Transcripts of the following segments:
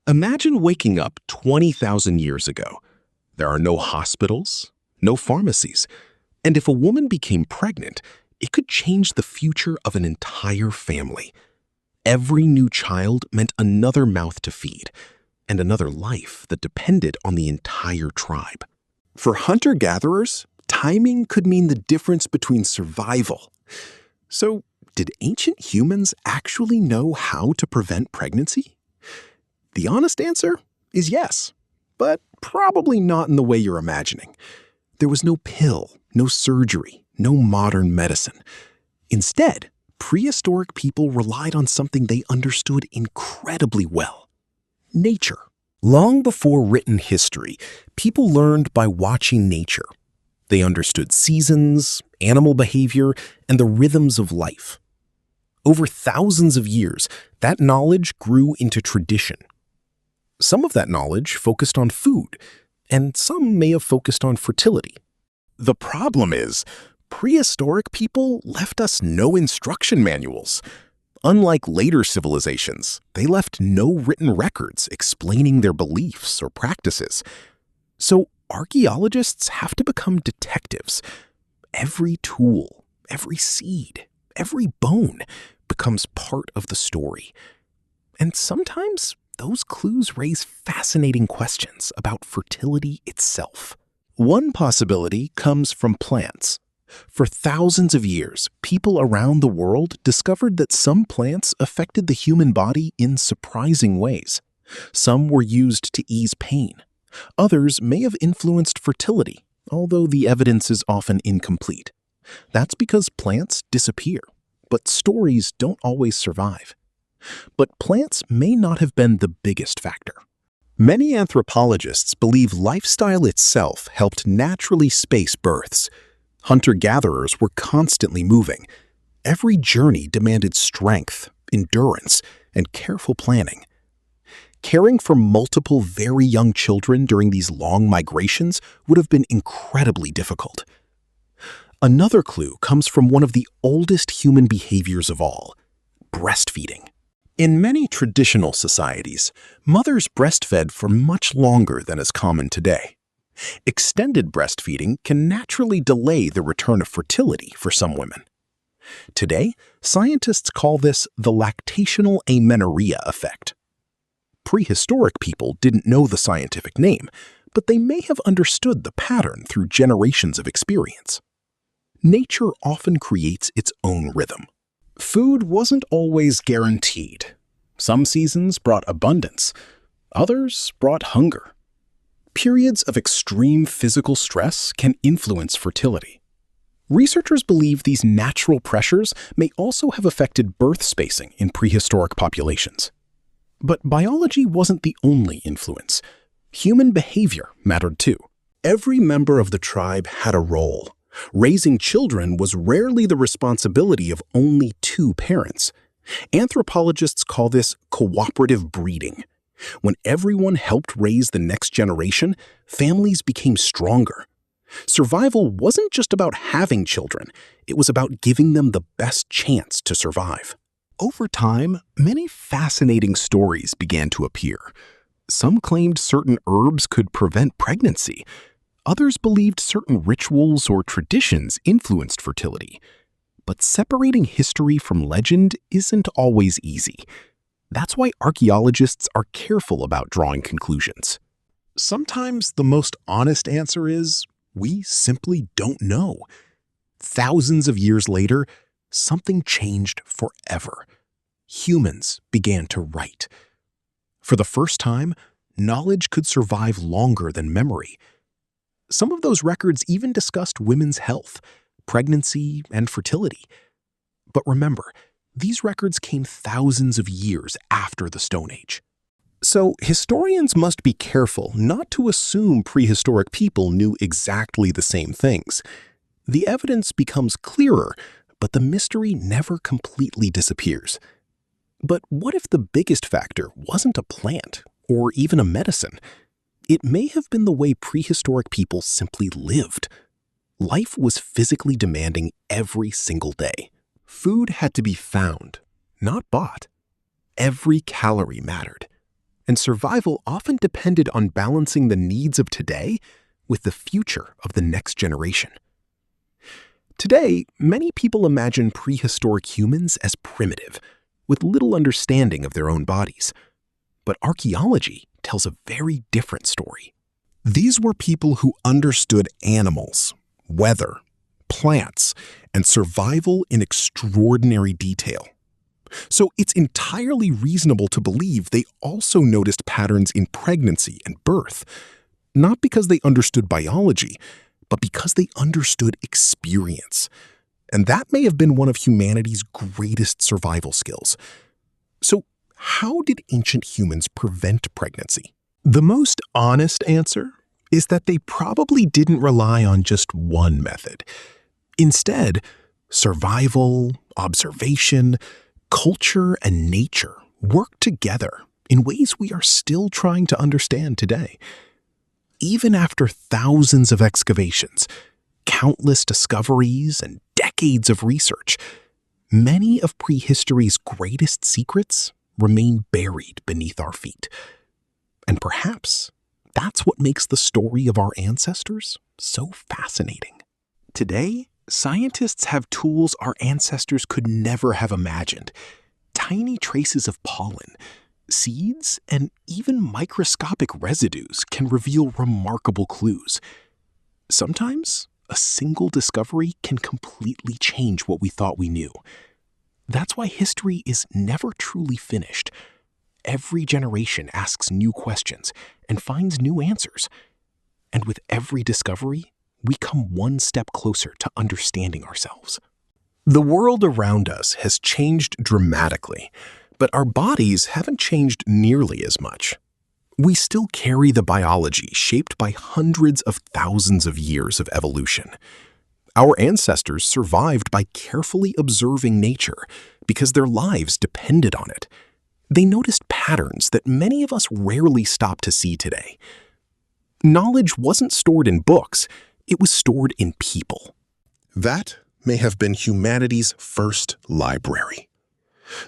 Imagine waking up 20,000 years ago. There are no hospitals, no pharmacies, and if a woman became pregnant, it could change the future of an entire family. Every new child meant another mouth to feed, and another life that depended on the entire tribe. For hunter-gatherers, timing could mean the difference between survival. So, did ancient humans actually know how to prevent pregnancy? The honest answer is yes, but probably not in the way you're imagining. There was no pill, no surgery, no modern medicine. Instead, prehistoric people relied on something they understood incredibly well: nature. Long before written history, people learned by watching nature. They understood seasons, animal behavior, and the rhythms of life. Over thousands of years, that knowledge grew into tradition. Some of that knowledge focused on food, and some may have focused on fertility. The problem is, prehistoric people left us no instruction manuals. Unlike later civilizations, they left no written records explaining their beliefs or practices. So archaeologists have to become detectives. Every tool, every seed, every bone becomes part of the story. And sometimes those clues raise fascinating questions about fertility itself. One possibility comes from plants. For thousands of years, people around the world discovered that some plants affected the human body in surprising ways. Some were used to ease pain. Others may have influenced fertility, although the evidence is often incomplete. That's because plants disappear, but stories don't always survive. But plants may not have been the biggest factor. Many anthropologists believe lifestyle itself helped naturally space births. Hunter-gatherers were constantly moving. Every journey demanded strength, endurance, and careful planning. Caring for multiple very young children during these long migrations would have been incredibly difficult. Another clue comes from one of the oldest human behaviors of all: breastfeeding. In many traditional societies, mothers breastfed for much longer than is common today. Extended breastfeeding can naturally delay the return of fertility for some women. Today, scientists call this the lactational amenorrhea effect. Prehistoric people didn't know the scientific name, but they may have understood the pattern through generations of experience. Nature often creates its own rhythm. Food wasn't always guaranteed. Some seasons brought abundance, others brought hunger. Periods of extreme physical stress can influence fertility. Researchers believe these natural pressures may also have affected birth spacing in prehistoric populations. But biology wasn't the only influence. Human behavior mattered too. Every member of the tribe had a role. Raising children was rarely the responsibility of only two parents. Anthropologists call this cooperative breeding. When everyone helped raise the next generation, families became stronger. Survival wasn't just about having children, it was about giving them the best chance to survive. Over time, many fascinating stories began to appear. Some claimed certain herbs could prevent pregnancy. Others believed certain rituals or traditions influenced fertility. But separating history from legend isn't always easy. That's why archaeologists are careful about drawing conclusions. Sometimes the most honest answer is, we simply don't know. Thousands of years later, something changed forever. Humans began to write. For the first time, knowledge could survive longer than memory. Some of those records even discussed women's health, pregnancy, and fertility. But remember, these records came thousands of years after the Stone Age. So historians must be careful not to assume prehistoric people knew exactly the same things. The evidence becomes clearer, but the mystery never completely disappears. But what if the biggest factor wasn't a plant or even a medicine? It may have been the way prehistoric people simply lived. Life was physically demanding every single day. Food had to be found, not bought. Every calorie mattered. and survival often depended on balancing the needs of today with the future of the next generation. Today, many people imagine prehistoric humans as primitive, with little understanding of their own bodies. But archaeology tells a very different story. These were people who understood animals, weather, plants, and survival in extraordinary detail. So it's entirely reasonable to believe they also noticed patterns in pregnancy and birth, not because they understood biology, but because they understood experience. And that may have been one of humanity's greatest survival skills. So how did ancient humans prevent pregnancy? The most honest answer is that they probably didn't rely on just one method. Instead, survival, observation, culture, and nature worked together in ways we are still trying to understand today. Even after thousands of excavations, countless discoveries, and decades of research, many of prehistory's greatest secrets remain buried beneath our feet. And perhaps that's what makes the story of our ancestors so fascinating. Today, scientists have tools our ancestors could never have imagined. Tiny traces of pollen, seeds, and even microscopic residues can reveal remarkable clues. Sometimes, a single discovery can completely change what we thought we knew. That's why history is never truly finished. Every generation asks new questions and finds new answers. And with every discovery, we come one step closer to understanding ourselves. The world around us has changed dramatically, but our bodies haven't changed nearly as much. We still carry the biology shaped by hundreds of thousands of years of evolution. Our ancestors survived by carefully observing nature because their lives depended on it. They noticed patterns that many of us rarely stop to see today. Knowledge wasn't stored in books, it was stored in people. That may have been humanity's first library.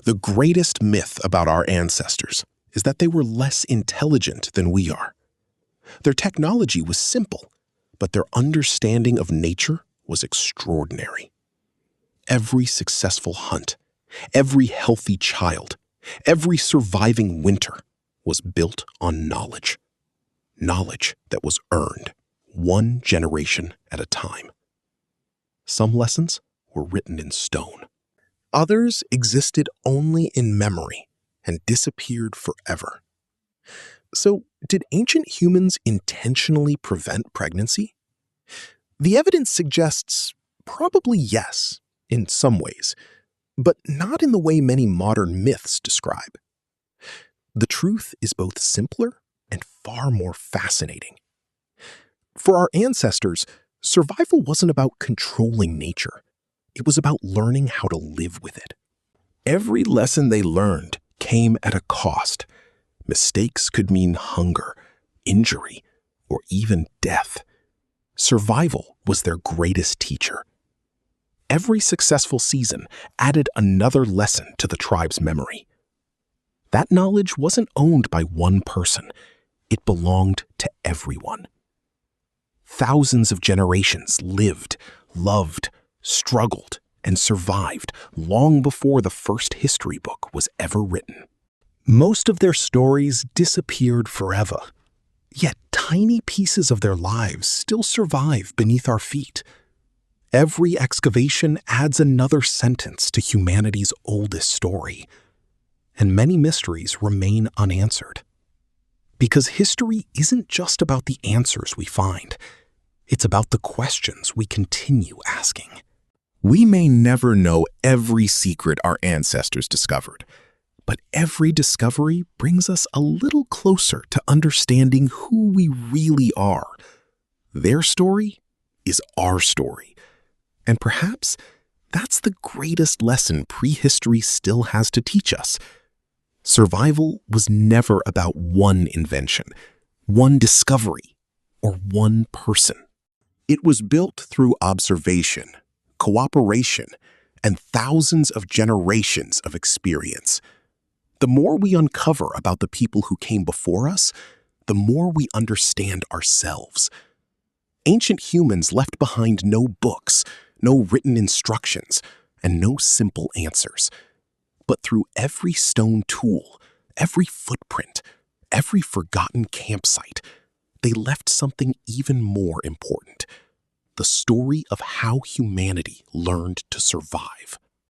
The greatest myth about our ancestors is that they were less intelligent than we are. Their technology was simple, but their understanding of nature was extraordinary. Every successful hunt, every healthy child, every surviving winter was built on knowledge. Knowledge that was earned one generation at a time. Some lessons were written in stone. Others existed only in memory and disappeared forever. So, did ancient humans intentionally prevent pregnancy? The evidence suggests probably yes, in some ways, but not in the way many modern myths describe. The truth is both simpler and far more fascinating. For our ancestors, survival wasn't about controlling nature. It was about learning how to live with it. Every lesson they learned came at a cost. Mistakes could mean hunger, injury, or even death. Survival was their greatest teacher. Every successful season added another lesson to the tribe's memory. That knowledge wasn't owned by one person. It belonged to everyone. Thousands of generations lived, loved, struggled, and survived long before the first history book was ever written. Most of their stories disappeared forever, yet tiny pieces of their lives still survive beneath our feet. Every excavation adds another sentence to humanity's oldest story, and many mysteries remain unanswered. Because history isn't just about the answers we find, it's about the questions we continue asking. We may never know every secret our ancestors discovered, but every discovery brings us a little closer to understanding who we really are. Their story is our story. And perhaps that's the greatest lesson prehistory still has to teach us. Survival was never about one invention, one discovery, or one person. It was built through observation, cooperation, and thousands of generations of experience. The more we uncover about the people who came before us, the more we understand ourselves. Ancient humans left behind no books, no written instructions, and no simple answers. But through every stone tool, every footprint, every forgotten campsite, they left something even more important: the story of how humanity learned to survive.